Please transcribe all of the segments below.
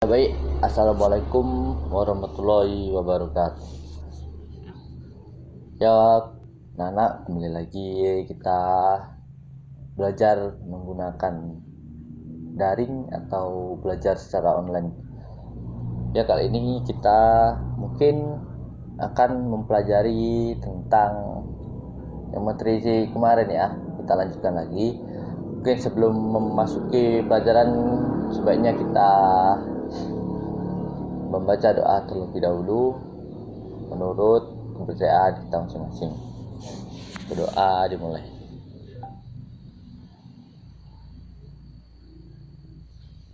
Baik, assalamualaikum warahmatullahi wabarakatuh. Ya, Nana, kembali lagi kita belajar menggunakan daring atau belajar secara online. Ya, kali ini kita mungkin akan mempelajari tentang yang materi kemarin ya. Kita lanjutkan lagi. Mungkin sebelum memasuki pelajaran sebaiknya kita membaca doa terlebih dahulu menurut kepercayaan kita masing-masing. Berdoa dimulai.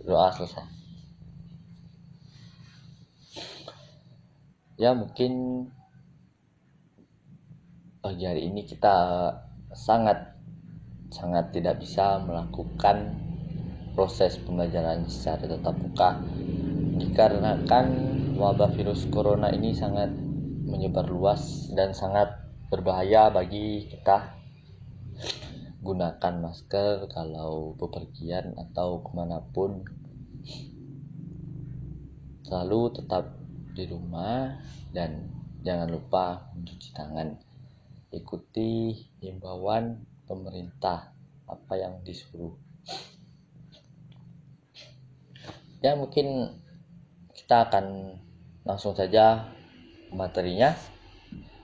Doa selesai. Ya, mungkin pagi hari ini kita sangat tidak bisa melakukan proses pembelajaran secara tatap muka dikarenakan wabah virus corona ini sangat menyebar luas dan sangat berbahaya bagi kita. Gunakan masker kalau bepergian atau kemanapun. Selalu tetap di rumah dan jangan lupa mencuci tangan. Ikuti himbauan pemerintah apa yang disuruh. Ya, mungkin kita akan langsung saja materinya.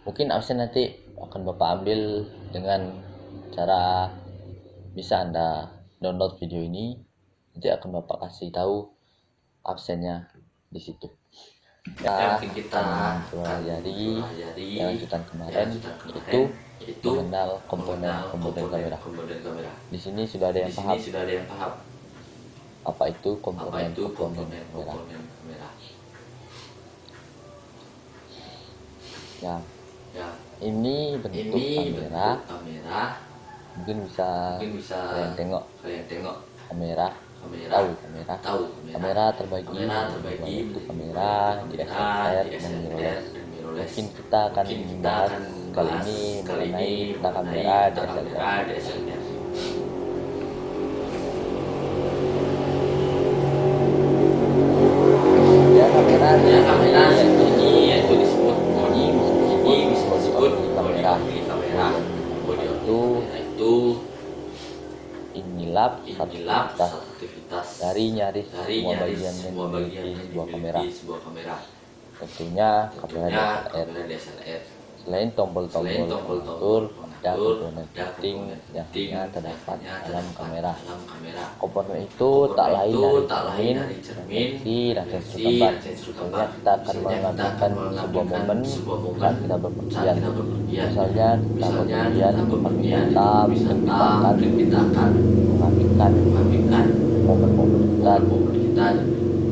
Mungkin absen nanti akan Bapak ambil dengan cara bisa Anda download video ini. Nanti akan Bapak kasih tahu absennya di situ. Ya, kita pelajari lanjutan kemarin itu mengenal komponen kamera. Di sini sudah ada yang paham apa itu komponen kamera. Ya, ini bentuk kamera. Mungkin bisa kalian tengok kamera. Kamera terbagi bentuk kamera, DSLR dan mirrorless. Mungkin kita akan membahas kali ini mengenai tentang kamera DSLR. Ya, kamera ini yaitu disebut kamera. Itu inilah aktivitas dari nyaris semua bagian yang memiliki sebuah kamera. Tentunya kamera DSLR. Selain tombol-tombol pengatur, ada komponen penting yang hanya terdapat dalam kamera. Komponen itu tak lain dari cermin, lensi, dan sensor gambar. Misalnya kita akan mengambilkan sebuah momen saat kita bepergian. Misalnya kita bepergian kita akan mengambilkan momen-momen kita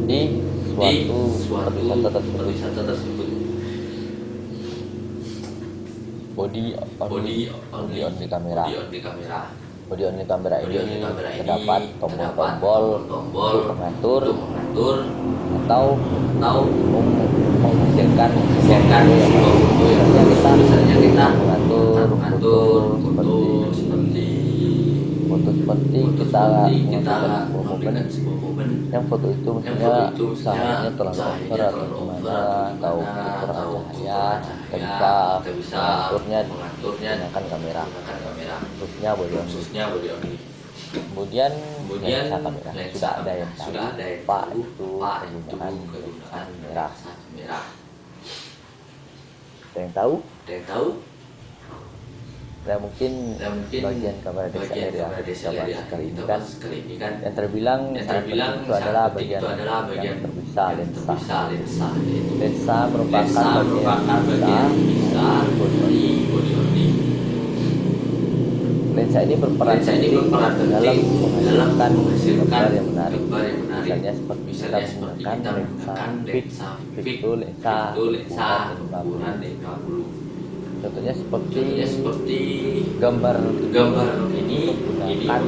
di suatu pariwisata tersebut. Body only kamera. Body only kamera ini terdapat tombol-tombol untuk mengatur atau menghasilkan sebuah foto. Misalnya kita mengatur foto seperti kita mengambilkan sebuah momen yang foto itu misalnya cahayanya terlalu over atau gimana, atau kurang cahaya, kita bisa mengaturnya menggunakan kamera, khususnya body only. Kemudian lensa kamera sudah ada yang tahu apa itu penggunaan kamera. Ada yang tahu? Nah, mungkin bagian kamera DSLR yang kita bahas kali ini kan yang terbilang sangat penting itu adalah bagian yang terpisah, lensa. Lensa merupakan bagian besar body only. Lensa ini berperan penting dalam menghasilkan gambar yang menarik. Misalnya seperti kita menggunakan lensa fix itu lensa ukuran 50. Contohnya seperti gambar ini menggunakan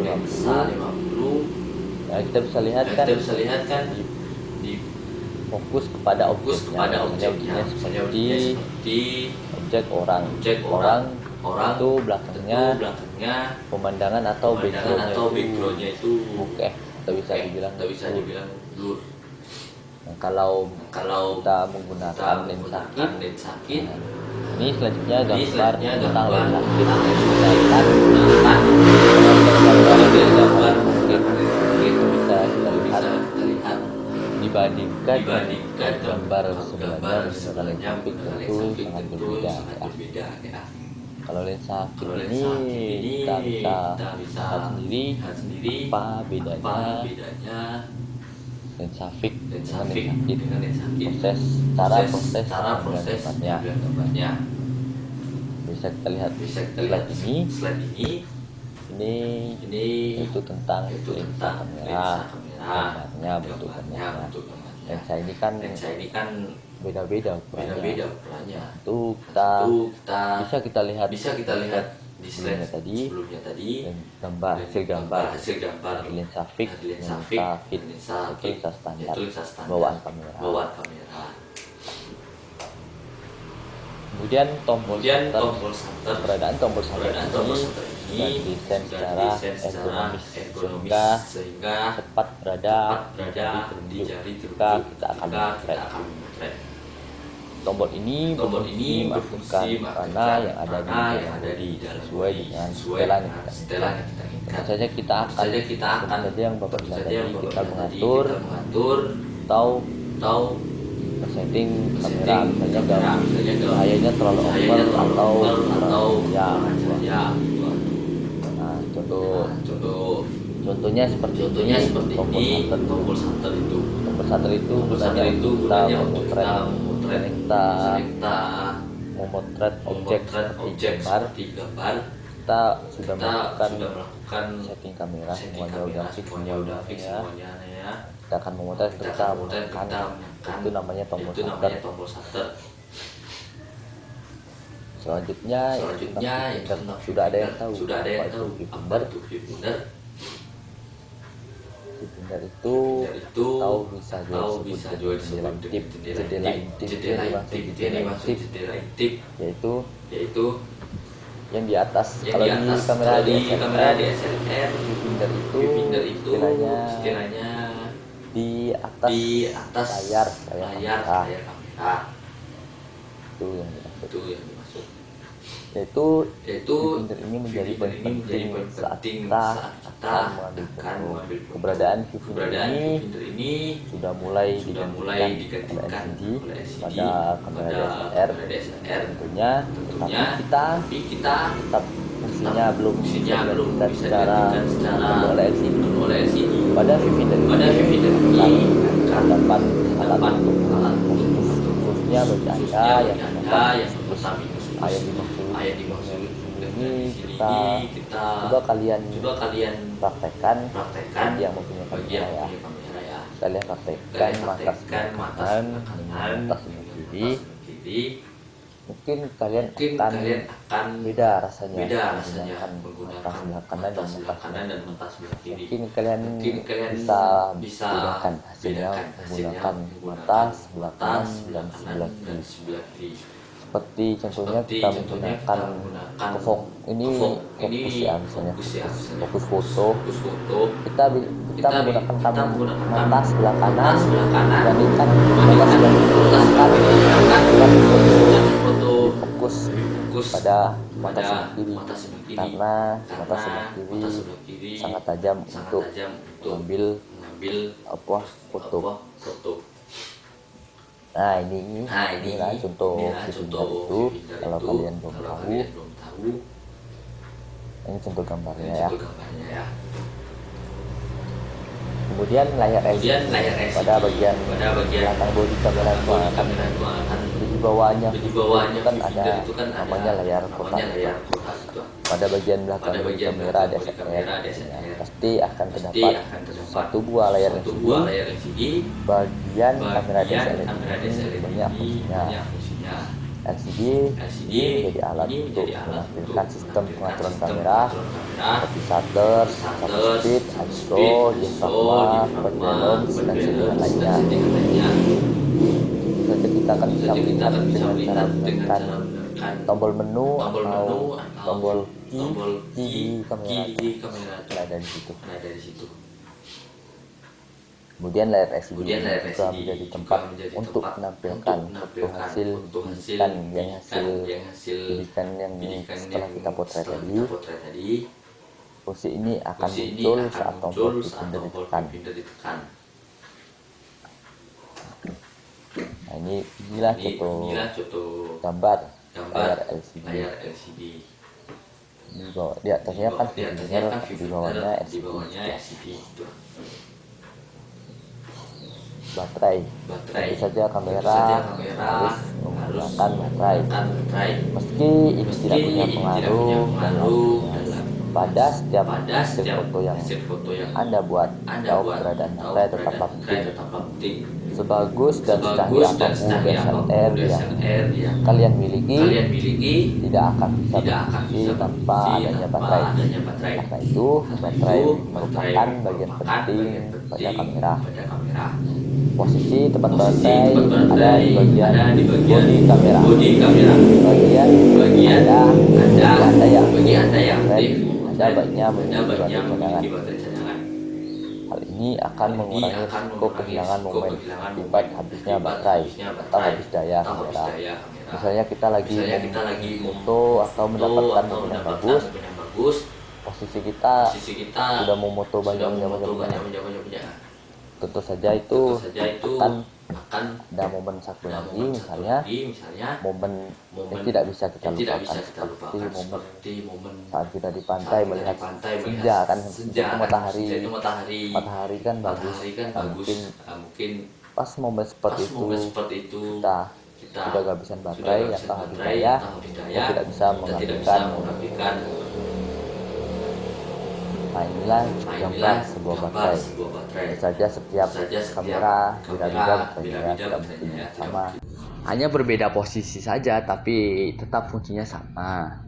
lensa 50. Nah, kita bisa lihat kan di fokus kepada objeknya seperti objek orang itu belakangnya pemandangan atau backgroundnya itu bokeh atau bisa dibilang blur. kalau Kalau kita menggunakan lensa kit, lensa kit, ini selanjutnya gambar tentang gambar lensa kit. tentang lensa Kita kit. lihat Gambar bisa kita bisa lihat kita lihat dibandingkan dibandingkan gambar gambar sebelumnya sebelumnya menggunakan lensa menggunakan kit lensa tentu kit sangat tentu berbeda sangat ya. berbeda ya. Kalau lensa kit Kalau ini lensa kit ini kita bisa kita bisa lihat sendiri lihat sendiri apa bedanya bedanya lensa fix lensa dengan fix lensa kit, dengan lensa kit, proses cara proses gambarnya. gambarnya. Bisa kita lihat Bisa kita slide lihat ini slide ini itu tentang itu lensa tentang kamera, lensa kamera, gambarnya, bentuk gambarnya, gambarnya. bentuk gambarnya. Lensa ini kan Lensa ini kan beda-beda ukurannya. beda-beda ukurannya. Itu kita Kita bisa kita lihat di slide sebelumnya tadi gambar hasil gambar hasil gambar di lensa fix, lensa lensa kit, lensa itu kit, lensa standar itu lensa standar bawaan kamera. kamera. Kemudian tombol tombol shutter, shutter, keberadaan tombol shutter tombol ini shutter sudah didesain secara ergonomis sehingga tepat berada di jari jika telunjuk kita akan memotret. Tombol ini berfungsi mematikan warna yang ada di dalam sesuai dengan setelan yang kita inginkan. Tentu saja kita akan seperti saja yang Bapak bilang tadi, kita mengatur atau setting kamera, misalnya cahayanya terlalu over atau kurang cahaya. Nah, contohnya seperti ini, tombol shutter itu. Tombol shutter itu gunanya untuk kita memotret objek seperti gambar. Kita sudah melakukan setting kamera, semuanya udah fix semuanya ya. Kita akan memotret, kita menekan, itu namanya tombol shutter. Selanjutnya sudah ada yang tahu apa itu viewfinder. Viewfinder itu tahu bisa juga disebut jendela intip. Jendela intip yaitu yang di atas. Kalau di kamera DSLR, viewfinder itu istilahnya di atas layar kamera. Itu yang dimaksud. Yaitu viewfinder ini menjadi penting saat kita akan mengambil foto. Keberadaan viewfinder ini sudah mulai digantikan oleh LCD pada kamera DSLR tentunya, tapi kita tetap fungsinya belum bisa digantikan secara oleh LCD. Pada viewfinder ini terdapat alat untuk khususnya bercahaya yang dimaksud ini kita coba kalian praktekkan yang mempunyai kamera ya. Kalian praktekkan mata sebelah kanan dengan mata sebelah kiri. Mungkin kalian akan beda rasanya menggunakan mata sebelah kanan dan mata sebelah kiri. Mungkin kalian bisa bedakan hasilnya menggunakan mata sebelah kanan dan sebelah kiri. Seperti contohnya kita menggunakan fokus foto. Kita menggunakan mata sebelah kanan dibandingkan mata sebelah kiri fokus pada mata sebelah kiri, karena mata sebelah kiri sangat tajam untuk mengambil foto. Nah ini contoh viewfinder itu. Kalau kalian belum tahu, ini contoh gambarnya ya. Kemudian layar LCD pada bagian belakang bodi kamera itu akan di bawahnya kan ada namanya layar kotak. Pada bagian belakang bodi kamera DSLR pasti akan terdapat satu buah layar LCD. Bagian kamera DSLR ini banyak fungsinya. LCD menjadi alat untuk menampilkan sistem pengaturan kamera seperti shutter speed, ISO, diafragma, balance, dan settingan lainnya. Jadi kita akan bisa melihat dengan cara menekan tombol menu atau tombol key di kamera. Nah, dari situ. Kemudian layar LCD Kemudian layar juga LCD menjadi juga tempat menjadi untuk tempat menampilkan untuk foto hasil hasil bidikan yang hasil bidikan yang bidikan setelah yang kita potret setelah tadi. kita potret tadi. Fungsi ini akan Fungsi ini muncul akan saat muncul tombol saat pipinder tombol ditekan. pipinder ditekan. Nah, inilah contoh gambar gambar layar LCD. layar LCD. Di atasnya kan Di atasnya viewfinder, kan di viewfinder, bawahnya di LCD. bawahnya LCD itu. Baterai. Tentu saja kamera harus menggunakan baterai. Meski ini tidak punya pengaruh pada setiap hasil foto yang Anda buat, tahu keberadaan baterai tetaplah penting. Sebagus dan secanggih apapun DSLR yang kalian miliki, tidak akan bisa berfungsi tanpa adanya baterai. Karena itu, baterai merupakan bagian penting pada kamera. Posisi tempat baterai ada di bagian bodi kamera. Bagian bagi Anda yang ada baiknya memiliki baterai cadangan. Hal ini akan mengurangi risiko kehilangan momen akibat habisnya baterai atau habis daya kamera. Misalnya kita lagi foto atau mendapatkan momen yang bagus, posisi kita sudah memoto banyak. Tentu saja itu akan ada momen satu lagi, misalnya momen yang tidak bisa kita lupakan, seperti momen saat kita di pantai melihat senja kan, matahari kan bagus. Mungkin pas momen seperti itu kita sudah kehabisan baterai atau habis daya, kita tidak bisa mengambilkan momen. Nah, inilah gambar sebuah baterai. Tentu saja setiap kamera beda-beda baterainya, tidak mungkin sama. Hanya berbeda posisi saja, tapi tetap fungsinya sama.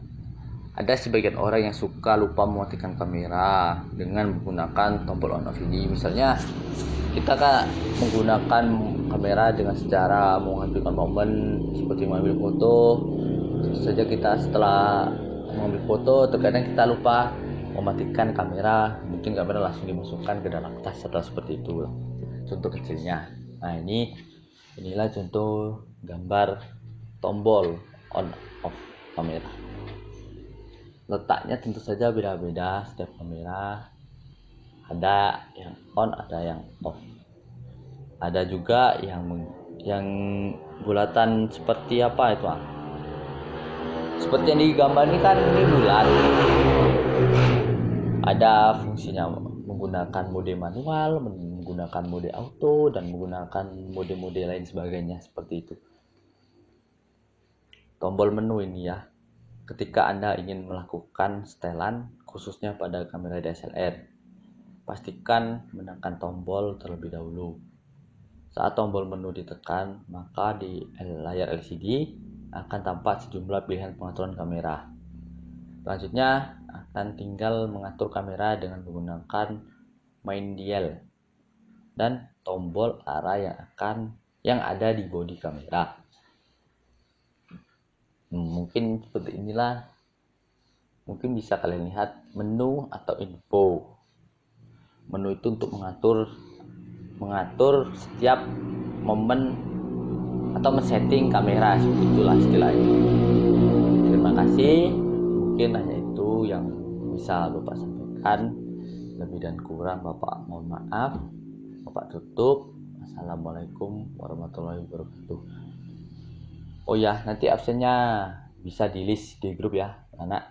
Ada sebagian orang yang suka lupa mematikan kamera dengan menggunakan tombol on off ini. Misalnya kita kan menggunakan kamera dengan secara menghadirkan momen seperti mengambil foto. Tentu saja kita setelah mengambil foto terkadang kita lupa mematikan kamera, mungkin kamera langsung dimasukkan ke dalam tas atau seperti itu contoh kecilnya. Nah, inilah contoh gambar tombol on off kamera. Letaknya tentu saja beda-beda setiap kamera, ada yang on, ada yang off. Ada juga yang bulatan seperti apa itu, seperti yang digambar ini kan, ini bulat. Ada fungsinya menggunakan mode manual, menggunakan mode auto, dan menggunakan mode-mode lain sebagainya seperti itu. Tombol menu ini ya, ketika Anda ingin melakukan setelan khususnya pada kamera DSLR, pastikan menekan tombol terlebih dahulu. Saat tombol menu ditekan, maka di layar LCD akan tampak sejumlah pilihan pengaturan kamera. Selanjutnya akan tinggal mengatur kamera dengan menggunakan main dial dan tombol arah yang ada di bodi kamera. Mungkin seperti inilah, mungkin bisa kalian lihat menu atau info. Menu itu untuk mengatur setiap momen atau men-setting kamera, seperti itulah istilahnya. Terima kasih, mungkin hanya itu yang bisa Bapak sampaikan. Lebih dan kurang Bapak mohon maaf. Bapak tutup. Assalamualaikum warahmatullahi wabarakatuh. Oh ya, nanti absennya bisa di list di grup ya, anak.